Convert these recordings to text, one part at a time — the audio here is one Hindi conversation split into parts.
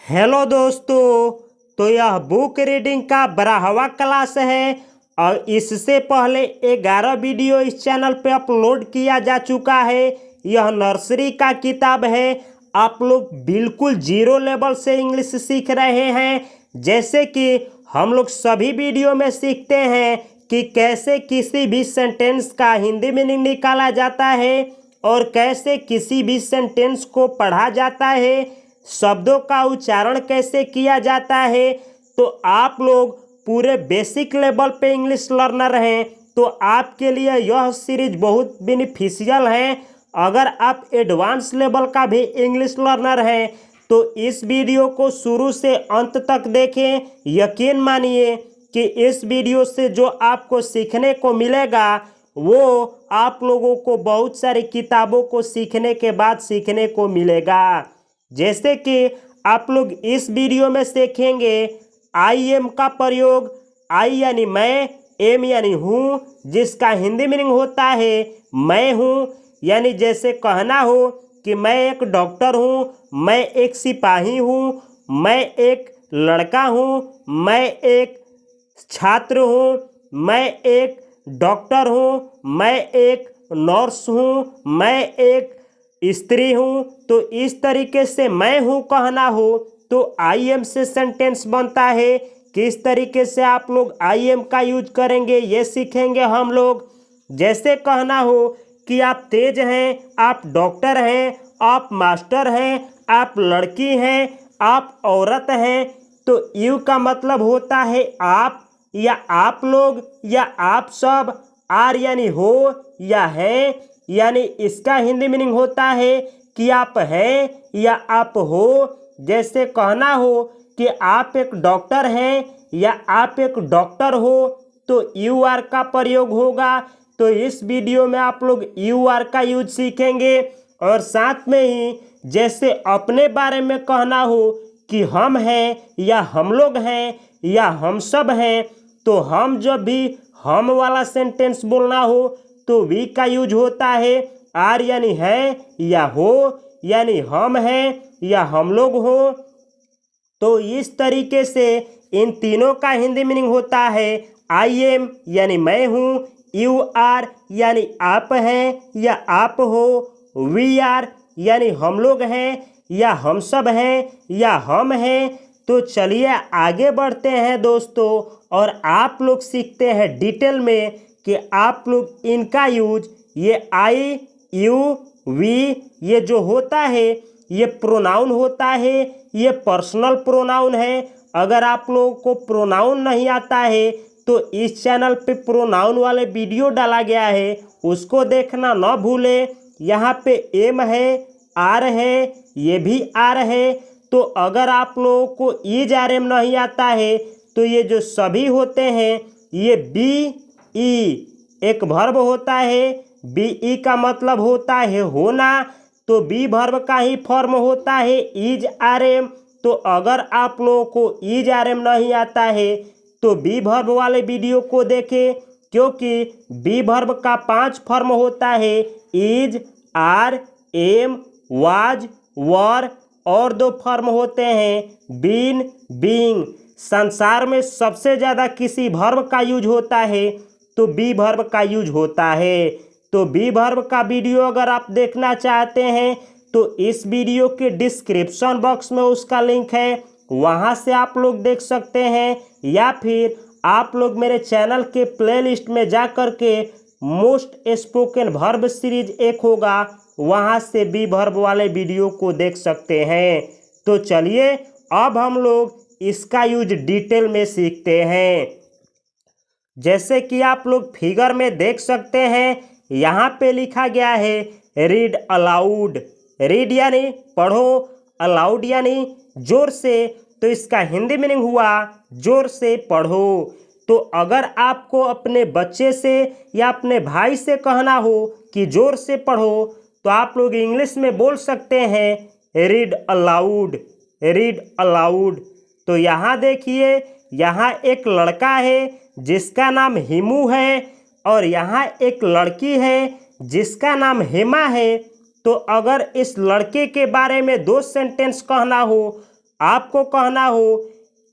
हेलो दोस्तों, तो यह बुक रीडिंग का 12वां क्लास है और इससे पहले 11 वीडियो इस चैनल पे अपलोड किया जा चुका है। यह नर्सरी का किताब है। आप लोग बिल्कुल जीरो लेवल से इंग्लिश सीख रहे हैं। जैसे कि हम लोग सभी वीडियो में सीखते हैं कि कैसे किसी भी सेंटेंस का हिंदी मीनिंग निकाला जाता है और कैसे किसी भी सेंटेंस को पढ़ा जाता है, शब्दों का उच्चारण कैसे किया जाता है। तो आप लोग पूरे बेसिक लेवल पे इंग्लिश लर्नर हैं तो आपके लिए यह सीरीज बहुत बेनिफिशियल है। अगर आप एडवांस लेवल का भी इंग्लिश लर्नर हैं तो इस वीडियो को शुरू से अंत तक देखें। यकीन मानिए कि इस वीडियो से जो आपको सीखने को मिलेगा वो आप लोगों को बहुत सारी किताबों को सीखने के बाद सीखने को मिलेगा। जैसे कि आप लोग इस वीडियो में सीखेंगे आई एम का प्रयोग। आई यानी मैं, एम यानी हूँ, जिसका हिंदी मीनिंग होता है मैं हूँ। यानी जैसे कहना हो कि मैं एक डॉक्टर हूँ, मैं एक सिपाही हूँ, मैं एक लड़का हूँ, मैं एक छात्र हूँ, मैं एक डॉक्टर हूँ, मैं एक नर्स हूँ, मैं एक स्त्री हूँ। तो इस तरीके से मैं हूँ कहना हो तो आई एम से सेंटेंस बनता है। किस तरीके से आप लोग आई एम का यूज करेंगे ये सीखेंगे हम लोग। जैसे कहना हो कि आप तेज हैं, आप डॉक्टर हैं, आप मास्टर हैं, आप लड़की हैं, आप औरत हैं। तो यू का मतलब होता है आप या आप लोग या आप सब। आर यानी हो या है, यानी इसका हिंदी मीनिंग होता है कि आप हैं या आप हो। जैसे कहना हो कि आप एक डॉक्टर हैं या आप एक डॉक्टर हो तो यू आर का प्रयोग होगा। तो इस वीडियो में आप लोग यू आर का यूज सीखेंगे। और साथ में ही जैसे अपने बारे में कहना हो कि हम हैं या हम लोग हैं या हम सब हैं तो हम जब भी हम वाला सेंटेंस बोलना हो तो वी का यूज होता है। आर यानी है या हो, यानी हम हैं या हम लोग हो। तो इस तरीके से इन तीनों का हिंदी मीनिंग होता है आई एम यानी मैं हूँ, यू आर यानी आप हैं या आप हो, वी आर यानी हम लोग हैं या हम सब हैं या हम हैं। तो चलिए आगे बढ़ते हैं दोस्तों और आप लोग सीखते हैं डिटेल में कि आप लोग इनका यूज ये आई यू वी ये जो होता है ये प्रोनाउन होता है, ये पर्सनल प्रोनाउन है। अगर आप लोगों को प्रोनाउन नहीं आता है तो इस चैनल पे प्रोनाउन वाले वीडियो डाला गया है, उसको देखना ना भूले। यहाँ पे एम है, आर है, ये भी आर है। तो अगर आप लोगों को ईज आर एम नहीं आता है तो ये जो सभी होते हैं ये बी ई एक वर्ब होता है। बी ई का मतलब होता है होना, तो बी वर्ब का ही फॉर्म होता है ईज आर एम। तो अगर आप लोगों को ईज आर एम नहीं आता है तो बी वर्ब वाले वीडियो को देखें, क्योंकि बी वर्ब का 5 फॉर्म होता है ईज, आर, एम, वाज, वर और 2 फॉर्म होते हैं बीन, बीइंग। संसार में सबसे ज़्यादा किसी वर्ब का यूज होता है तो बी वर्ब का यूज होता है। तो बी वर्ब का वीडियो अगर आप देखना चाहते हैं तो इस वीडियो के डिस्क्रिप्शन बॉक्स में उसका लिंक है, वहां से आप लोग देख सकते हैं। या फिर आप लोग मेरे चैनल के प्लेलिस्ट में जा कर के मोस्ट स्पोकन वर्ब सीरीज एक होगा, वहां से बी वर्ब वाले वीडियो को देख सकते हैं। तो चलिए अब हम लोग इसका यूज डिटेल में सीखते हैं। जैसे कि आप लोग फिगर में देख सकते हैं, यहाँ पे लिखा गया है रीड अलाउड। रीड यानी पढ़ो, अलाउड यानी जोर से। तो इसका हिंदी मीनिंग हुआ जोर से पढ़ो। तो अगर आपको अपने बच्चे से या अपने भाई से कहना हो कि जोर से पढ़ो तो आप लोग इंग्लिश में बोल सकते हैं रीड अलाउड, रीड अलाउड। तो यहाँ देखिए, यहाँ एक लड़का है जिसका नाम हिमू है और यहाँ एक लड़की है जिसका नाम हेमा है। तो अगर इस लड़के के बारे में 2 सेंटेंस कहना हो आपको कहना हो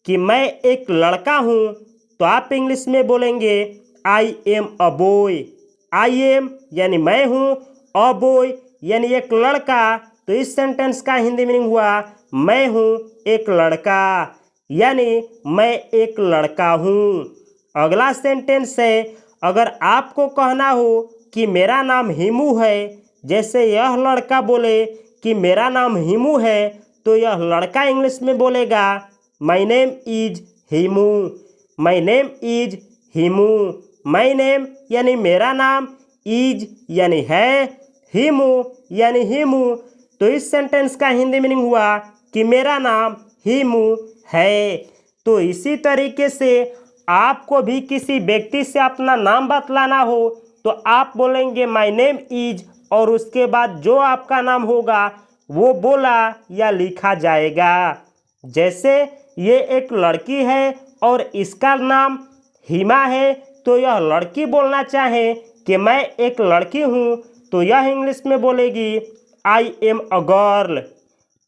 कि मैं एक लड़का हूँ, तो आप इंग्लिश में बोलेंगे I am a boy. I am यानी मैं हूँ, अ बॉय यानी एक लड़का, तो इस सेंटेंस का हिंदी मीनिंग हुआ मैं हूँ एक लड़का, यानी मैं एक लड़का हूँ। अगला सेंटेंस है, अगर आपको कहना हो कि मेरा नाम हिमू है, जैसे यह लड़का बोले कि मेरा नाम हिमू है, तो यह लड़का इंग्लिश में बोलेगा my name is Hemu. My name is Hemu. My name यानी मेरा नाम, इज यानी है, हिमू यानी हिमू, तो इस सेंटेंस का हिंदी मीनिंग हुआ कि मेरा नाम हिमू है। तो इसी तरीके से आपको भी किसी व्यक्ति से अपना नाम बतलाना हो तो आप बोलेंगे माय नेम इज, और उसके बाद जो आपका नाम होगा वो बोला या लिखा जाएगा। जैसे ये एक लड़की है और इसका नाम हिमा है, तो यह लड़की बोलना चाहे कि मैं एक लड़की हूँ, तो यह इंग्लिश में बोलेगी I am a girl.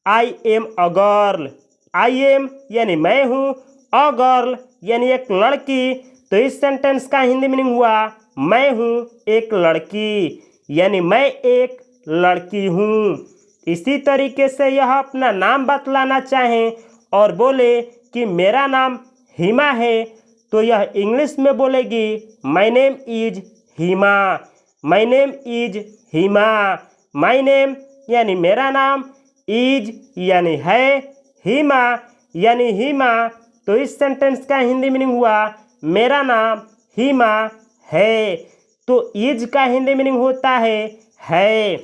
I am a girl. I am यानी मैं हूँ, अ गर्ल यानी एक लड़की, तो इस सेंटेंस का हिंदी मीनिंग हुआ मैं हूँ एक लड़की, यानी मैं एक लड़की हूँ। इसी तरीके से यह अपना नाम बतलाना चाहें और बोले कि मेरा नाम हिमा है, तो यह इंग्लिश में बोलेगी my name is Hima. My name is Hima. My name यानी मेरा नाम, इज यानी है, हिमा यानी हिमा, तो इस सेंटेंस का हिंदी मीनिंग हुआ मेरा नाम हिमा है। तो इज का हिंदी मीनिंग होता है।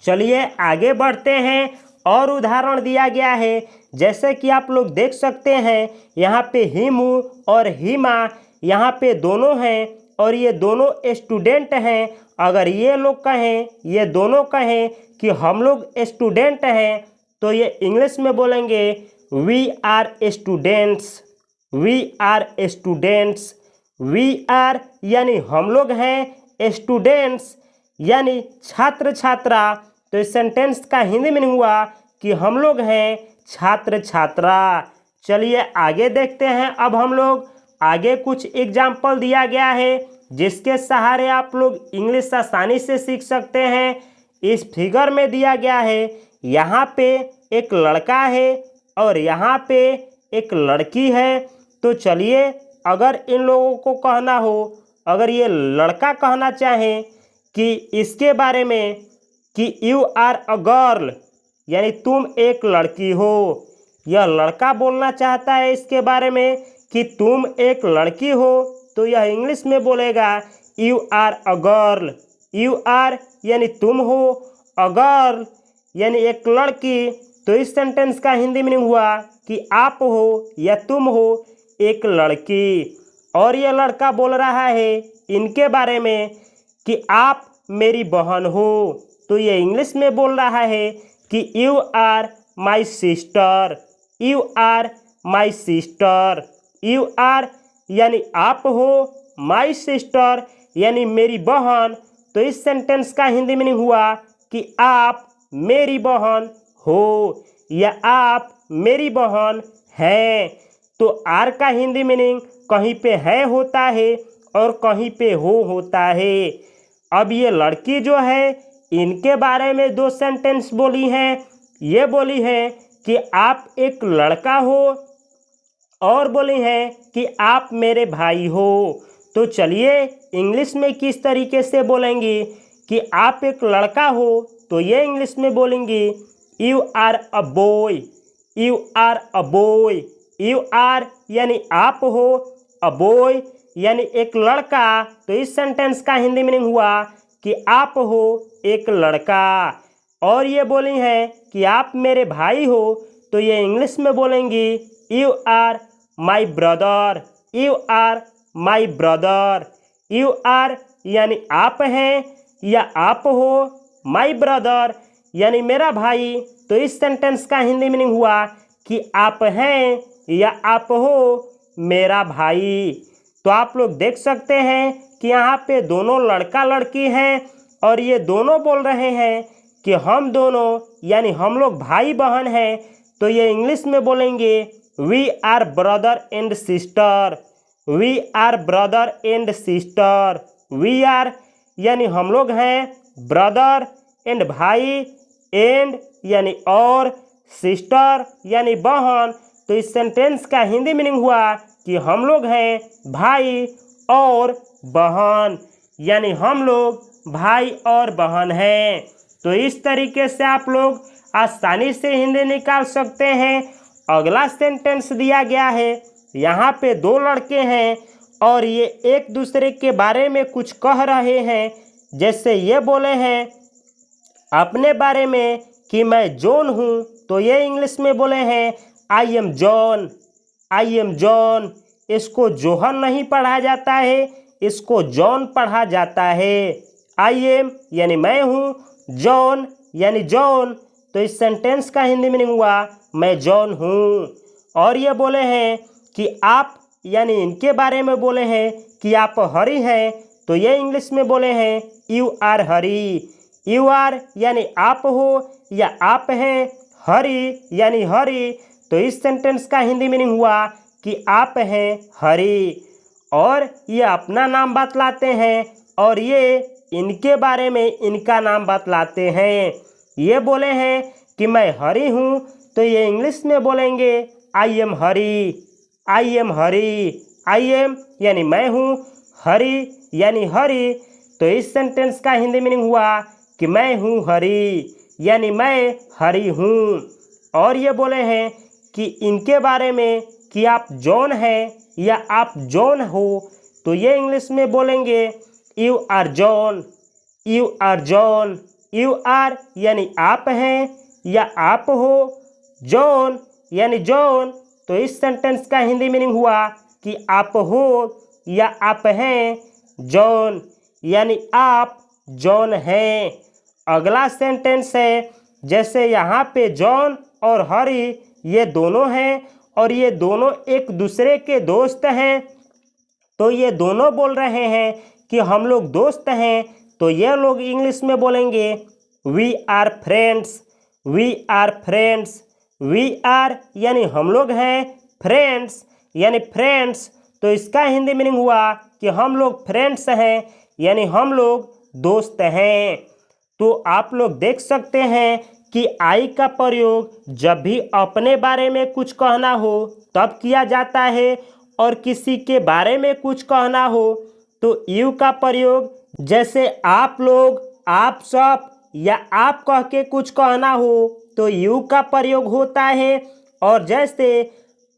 चलिए आगे बढ़ते हैं, और उदाहरण दिया गया है, जैसे कि आप लोग देख सकते हैं यहाँ पे हिमू और हिमा यहाँ पे दोनों हैं, और ये दोनों स्टूडेंट हैं। अगर ये लोग कहें, ये दोनों कहें कि हम लोग स्टूडेंट हैं, तो ये इंग्लिश में बोलेंगे we are students. We are students. We are यानी हम लोग हैं, स्टूडेंट्स यानी छात्र छात्रा, तो इस सेंटेंस का हिंदी मीनिंग हुआ कि हम लोग हैं छात्र छात्रा। चलिए आगे देखते हैं। अब हम लोग आगे कुछ एग्जाम्पल दिया गया है जिसके सहारे आप लोग इंग्लिश आसानी से सीख सकते हैं। इस फिगर में दिया गया है, यहाँ पे एक लड़का है और यहाँ पे एक लड़की है। तो चलिए, अगर इन लोगों को कहना हो, अगर ये लड़का कहना चाहे कि इसके बारे में कि यू आर अ गर्ल, यानी तुम एक लड़की हो, यह लड़का बोलना चाहता है इसके बारे में कि तुम एक लड़की हो, तो यह इंग्लिश में बोलेगा you are a girl. You are यानी तुम हो, अ गर्ल यानी एक लड़की, तो इस सेंटेंस का हिंदी मीनिंग हुआ कि आप हो या तुम हो एक लड़की। और यह लड़का बोल रहा है इनके बारे में कि आप मेरी बहन हो, तो ये इंग्लिश में बोल रहा है कि you are my sister. You are my sister. You are यानी आप हो, माई सिस्टर यानी मेरी बहन, तो इस सेंटेंस का हिंदी मीनिंग हुआ कि आप मेरी बहन हो या आप मेरी बहन हैं। तो आर का हिंदी मीनिंग कहीं पे है होता है और कहीं पे हो होता है। अब ये लड़की जो है, इनके बारे में दो सेंटेंस बोली हैं। ये बोली है कि आप एक लड़का हो, और बोली है कि आप मेरे भाई हो। तो चलिए इंग्लिश में किस तरीके से बोलेंगी कि आप एक लड़का हो, तो ये इंग्लिश में बोलेंगी you are a boy. You are a boy. You are यानी आप हो, अ बॉय यानी एक लड़का, तो इस सेंटेंस का हिंदी मीनिंग हुआ कि आप हो एक लड़का। और ये बोली है कि आप मेरे भाई हो, तो ये इंग्लिश में बोलेंगी you are my brother. You are my brother. You are यानी आप हैं या आप हो, माई ब्रदर यानी मेरा भाई, तो इस सेंटेंस का हिंदी मीनिंग हुआ कि आप हैं या आप हो मेरा भाई। तो आप लोग देख सकते हैं कि यहाँ पे दोनों लड़का लड़की हैं, और ये दोनों बोल रहे हैं कि हम दोनों यानी हम लोग भाई बहन हैं, तो ये इंग्लिश में बोलेंगे we are brother and sister. We are brother and sister. We are यानी हम लोग हैं, ब्रदर एंड भाई, एंड यानी और, सिस्टर यानी बहन। तो इस सेंटेंस का हिंदी मीनिंग हुआ कि हम लोग हैं भाई और बहन, यानी हम लोग भाई और बहन हैं। तो इस तरीके से आप लोग आसानी से हिंदी निकाल सकते हैं। अगला सेंटेंस दिया गया है, यहाँ पे दो लड़के हैं और ये एक दूसरे के बारे में कुछ कह रहे हैं। जैसे ये बोले हैं अपने बारे में कि मैं जॉन हूँ, तो ये इंग्लिश में बोले हैं I am John. I am John. इसको जोहन नहीं पढ़ा जाता है, इसको जॉन पढ़ा जाता है। आई एम यानी मैं हूँ, जॉन यानी जॉन। तो इस सेंटेंस का हिंदी मीनिंग हुआ मैं जॉन हूँ। और ये बोले हैं कि आप यानी इनके बारे में बोले हैं कि आप हरी हैं, तो ये इंग्लिश में बोले हैं you are Hari. You are यानी आप हो या आप हैं, हरी यानी हरी। तो इस सेंटेंस का हिंदी मीनिंग हुआ कि आप हैं हरी। और ये अपना नाम बतलाते हैं और ये इनके बारे में इनका नाम बतलाते हैं। ये बोले हैं कि मैं हरी हूँ, तो ये इंग्लिश में बोलेंगे I am Hari. I am Hari. I am यानी मैं हूँ, हरी यानी हरी। तो इस सेंटेंस का हिंदी मीनिंग हुआ कि मैं हूँ हरी, यानी मैं हरी हूँ। और ये बोले हैं कि इनके बारे में कि आप जॉन हैं या आप जॉन हो, तो ये इंग्लिश में बोलेंगे you are John. You are John. You are यानी आप हैं या आप हो, जॉन यानी जॉन। तो इस सेंटेंस का हिंदी मीनिंग हुआ कि आप हो या आप हैं जॉन, यानी आप जॉन हैं। अगला सेंटेंस है, जैसे यहाँ पे जॉन और हरी ये दोनों हैं और ये दोनों एक दूसरे के दोस्त हैं। तो ये दोनों बोल रहे हैं कि हम लोग दोस्त हैं, तो ये लोग इंग्लिश में बोलेंगे we are friends. We are friends. We are यानी हम लोग हैं, फ्रेंड्स यानी फ्रेंड्स। तो इसका हिंदी मीनिंग हुआ कि हम लोग फ्रेंड्स हैं, यानी हम लोग दोस्त हैं। तो आप लोग देख सकते हैं कि आई का प्रयोग जब भी अपने बारे में कुछ कहना हो तब किया जाता है, और किसी के बारे में कुछ कहना हो तो यू का प्रयोग जैसे आप लोग, आप सब या आप कह के कुछ कहना हो तो यू का प्रयोग होता है। और जैसे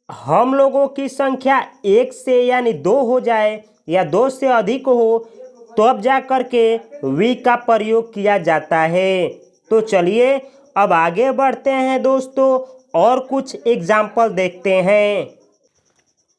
हम लोगों की संख्या एक से यानी दो हो जाए या दो से अधिक हो तो अब जा कर के वी का प्रयोग किया जाता है। तो चलिए अब आगे बढ़ते हैं दोस्तों और कुछ एग्जाम्पल देखते हैं।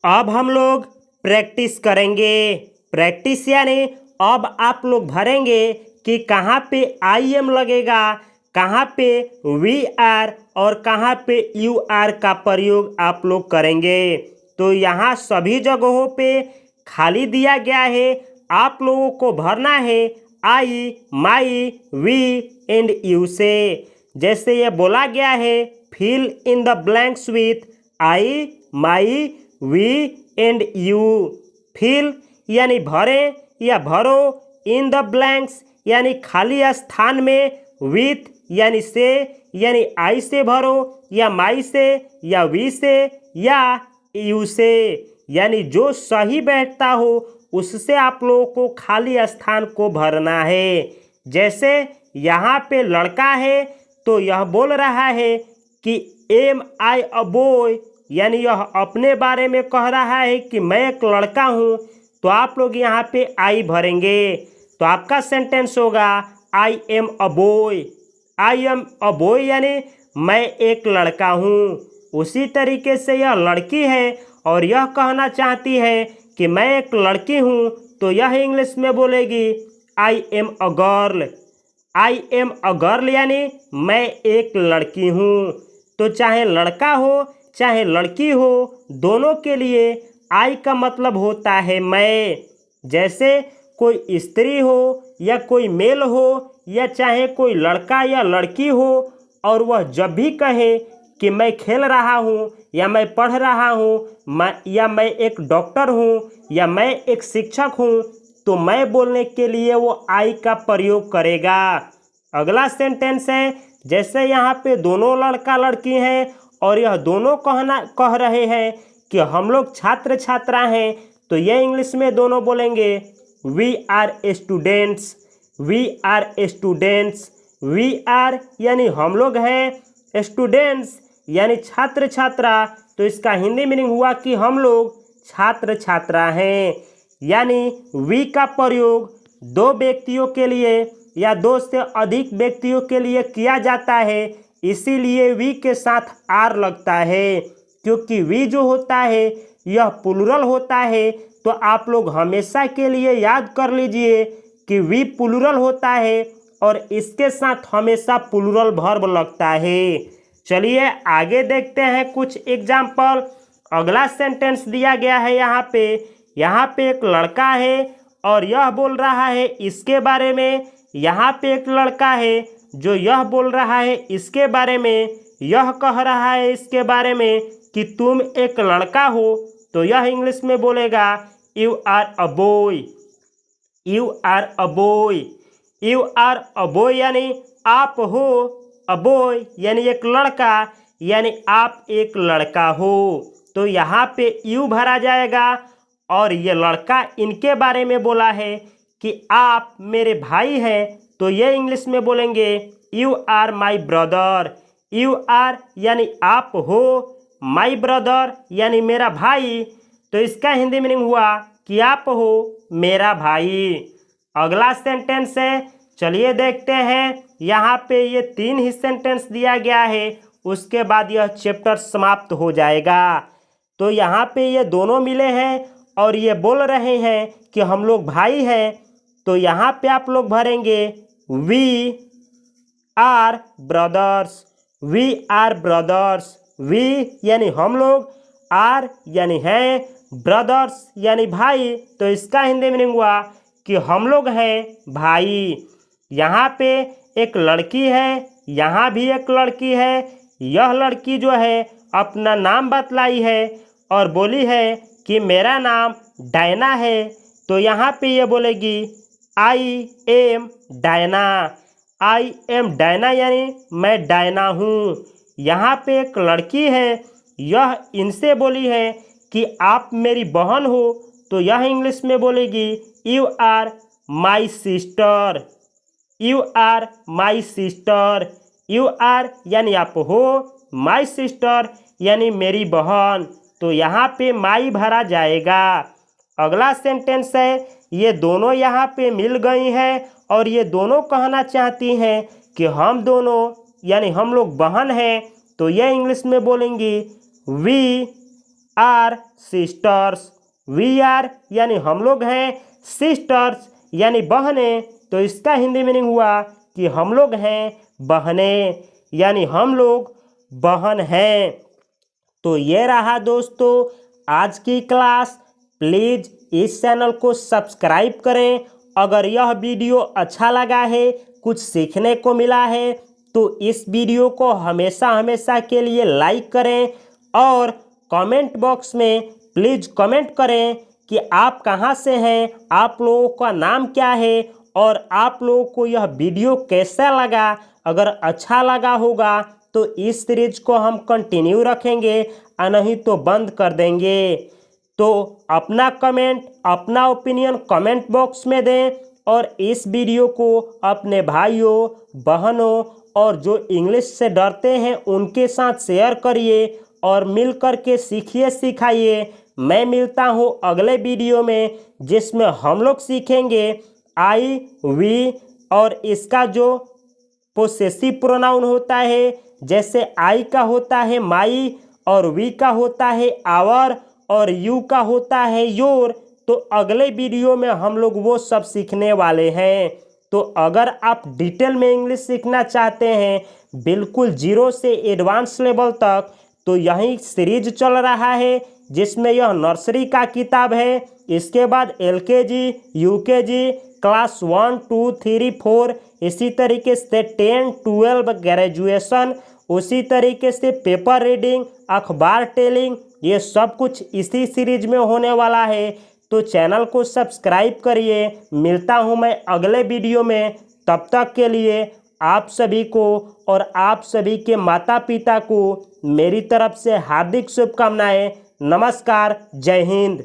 अब हम लोग प्रैक्टिस करेंगे। प्रैक्टिस यानी अब आप लोग भरेंगे कि कहाँ पे आई एम लगेगा, कहाँ पे वी आर और कहाँ पे यू आर का प्रयोग आप लोग करेंगे। तो यहाँ सभी जगहों पे खाली दिया गया है, आप लोगों को भरना है I, my, we and you से। जैसे ये बोला गया है fill in the blanks with I, my, we and you. Fill यानी भरें या भरो, इन द ब्लैंक्स यानी खाली स्थान में, विथ यानी से यानी आई से भरो या माई से या वी से या यू से, यानी जो सही बैठता हो उससे आप लोगों को खाली स्थान को भरना है। जैसे यहाँ पे लड़का है तो यह बोल रहा है कि एम आई अ बॉय, यानी यह अपने बारे में कह रहा है कि मैं एक लड़का हूँ, तो आप लोग यहाँ पे आई भरेंगे। तो आपका सेंटेंस होगा I am a boy. I am a boy यानी मैं एक लड़का हूँ। उसी तरीके से यह लड़की है और यह कहना चाहती है कि मैं एक लड़की हूँ, तो यह इंग्लिश में बोलेगी I am a girl. I am a girl यानी मैं एक लड़की हूँ। तो चाहे लड़का हो चाहे लड़की हो, दोनों के लिए आई का मतलब होता है मैं। जैसे कोई स्त्री हो या कोई मेल हो या चाहे कोई लड़का या लड़की हो, और वह जब भी कहे कि मैं खेल रहा हूँ या मैं पढ़ रहा हूँ या मैं एक डॉक्टर हूँ या मैं एक शिक्षक हूँ, तो मैं बोलने के लिए वो आई का प्रयोग करेगा। अगला सेंटेंस है, जैसे यहाँ पे दोनों लड़का लड़की हैं और यह दोनों कह रहे हैं कि हम लोग छात्र छात्रा हैं, तो यह इंग्लिश में दोनों बोलेंगे we are students, we are students. We are यानी हम लोग हैं, स्टूडेंट्स यानी छात्र छात्रा, तो इसका हिंदी मीनिंग हुआ कि हम लोग छात्र छात्रा हैं। यानी वी का प्रयोग दो व्यक्तियों के लिए या दो से अधिक व्यक्तियों के लिए किया जाता है, इसीलिए वी के साथ आर लगता है। क्योंकि वी जो होता है यह प्लूरल होता है, तो आप लोग हमेशा के लिए याद कर लीजिए कि वी प्लूरल होता है और इसके साथ हमेशा प्लूरल वर्ब लगता है। चलिए आगे देखते हैं कुछ एग्जाम्पल। अगला सेंटेंस दिया गया है यहाँ पे एक लड़का है और यह बोल रहा है इसके बारे में। यहाँ पे एक लड़का है जो यह बोल रहा है इसके बारे में, यह कह रहा है इसके बारे में कि तुम एक लड़का हो, तो यह इंग्लिश में बोलेगा you are a boy, you are a boy. You are a boy यानी आप हो, अ बॉय यानी एक लड़का, यानी आप एक लड़का हो, तो यहाँ पे यू भरा जाएगा। और ये लड़का इनके बारे में बोला है कि आप मेरे भाई हैं, तो ये इंग्लिश में बोलेंगे you are my brother. You are यानी आप हो, माई ब्रदर यानी मेरा भाई, तो इसका हिंदी मीनिंग हुआ कि आप हो मेरा भाई। अगला सेंटेंस है, चलिए देखते हैं। यहाँ पे ये 3 ही सेंटेंस दिया गया है, उसके बाद यह चैप्टर समाप्त हो जाएगा। तो यहाँ पे ये दोनों मिले हैं और ये बोल रहे हैं कि हम लोग भाई हैं, तो यहाँ पे आप लोग भरेंगे we are brothers, we are brothers. We यानी हम लोग, आर यानी हैं, ब्रदर्स यानी भाई, तो इसका हिंदी मीनिंग हुआ कि हम लोग हैं भाई। यहाँ पे एक लड़की है, यहाँ भी एक लड़की है। यह लड़की जो है अपना नाम बतलाई है और बोली है कि मेरा नाम डायना है, तो यहाँ पे ये बोलेगी I am Diana. I am Diana यानी मैं डायना हूँ। यहाँ पे एक लड़की है, यह इनसे बोली है कि आप मेरी बहन हो, तो यह इंग्लिश में बोलेगी you are my sister, you are my sister. You are यानी आप हो, माई सिस्टर यानी मेरी बहन, तो यहाँ पे माई भरा जाएगा। अगला सेंटेंस है, ये दोनों यहाँ पे मिल गई हैं और ये दोनों कहना चाहती हैं कि हम दोनों यानी हम लोग बहन हैं, तो यह इंग्लिश में बोलेंगी we are sisters. We are यानी हम लोग हैं, सिस्टर्स यानी बहनें, तो इसका हिंदी मीनिंग हुआ कि हम लोग हैं बहनें, यानी हम लोग बहन हैं। तो ये रहा दोस्तों आज की क्लास। प्लीज़ इस चैनल को सब्सक्राइब करें। अगर यह वीडियो अच्छा लगा है, कुछ सीखने को मिला है, तो इस वीडियो को हमेशा हमेशा के लिए लाइक करें और कमेंट बॉक्स में प्लीज़ कमेंट करें कि आप कहां से हैं, आप लोगों का नाम क्या है और आप लोगों को यह वीडियो कैसा लगा। अगर अच्छा लगा होगा तो इस सीरीज को हम कंटिन्यू रखेंगे और नहीं तो बंद कर देंगे। तो अपना कमेंट, अपना ओपिनियन कमेंट बॉक्स में दें और इस वीडियो को अपने भाइयों, बहनों और जो इंग्लिश से डरते हैं उनके साथ शेयर करिए और मिल कर के सीखिए सिखाइए। मैं मिलता हूँ अगले वीडियो में, जिसमें हम लोग सीखेंगे आई, वी और इसका जो पोसेसिव प्रोनाउन होता है, जैसे आई का होता है माई और वी का होता है आवर और यू का होता है योर। तो अगले वीडियो में हम लोग वो सब सीखने वाले हैं। तो अगर आप डिटेल में इंग्लिश सीखना चाहते हैं बिल्कुल 0 से एडवांस लेवल तक, तो यही सीरीज चल रहा है जिसमें यह नर्सरी का किताब है। इसके बाद LKG, UKG, क्लास 1, 2, 3, 4, इसी तरीके से 10, 12 ग्रेजुएशन उसी तरीके से पेपर रीडिंग, अखबार टेलिंग, ये सब कुछ इसी सीरीज में होने वाला है। तो चैनल को सब्सक्राइब करिए। मिलता हूँ मैं अगले वीडियो में। तब तक के लिए आप सभी को और आप सभी के माता पिता को मेरी तरफ से हार्दिक शुभकामनाएं। नमस्कार, जय हिंद।